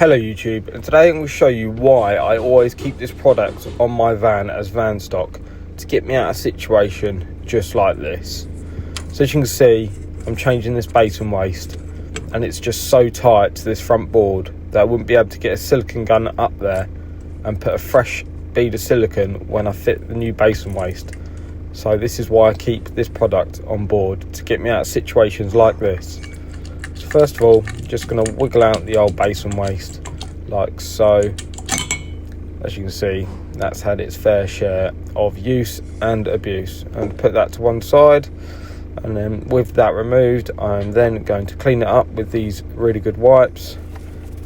Hello YouTube, and today I'm going to show you why I always keep this product on my van as van stock to get me out of a situation just like this. So as you can see, I'm changing this basin waste and it's just so tight to this front board that I wouldn't be able to get a silicone gun up there and put a fresh bead of silicone when I fit the new basin waste. So this is why I keep this product on board, to get me out of situations like this. First of all, just going to wiggle out the old basin waste like so. As you can see, that's had its fair share of use and abuse, and put that to one side. And then with that removed, I'm then going to clean it up with these really good wipes,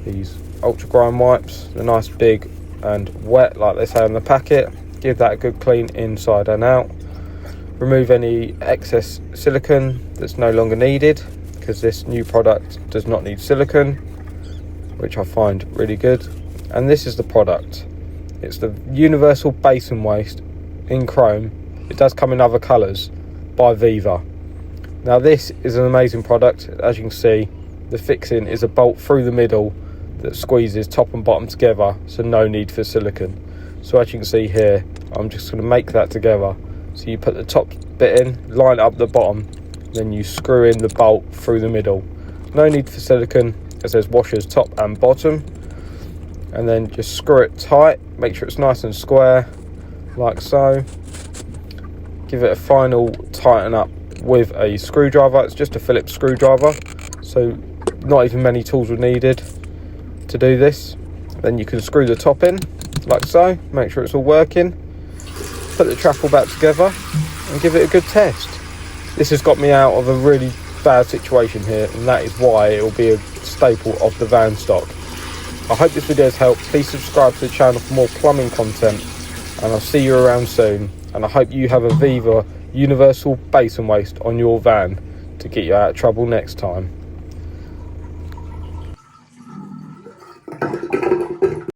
these ultra grind wipes. They're nice, big and wet like they say on the packet. Give that a good clean inside and out. Remove any excess silicone that's no longer needed, because this new product does not need silicone, which I find really good. And this is the product. It's the universal basin waste in chrome. It does come in other colours, by Viva. Now this is an amazing product. As you can see, the fixing is a bolt through the middle that squeezes top and bottom together, so no need for silicone. So as you can see here, I'm just going to make that together. So you put the top bit in, line it up the bottom, then you screw in the bolt through the middle. No need for silicone, as there's washers top and bottom. And then just screw it tight, make sure it's nice and square like so. Give it a final tighten up with a screwdriver. It's just a Phillips screwdriver, so not even many tools were needed to do this. Then you can screw the top in like so, make sure it's all working. Put the traffle back together and give it a good test. This has got me out of a really bad situation here, and that is why it will be a staple of the van stock. I hope this video has helped. Please subscribe to the channel for more plumbing content, and I'll see you around soon. And I hope you have a Viva universal basin waste on your van to get you out of trouble next time.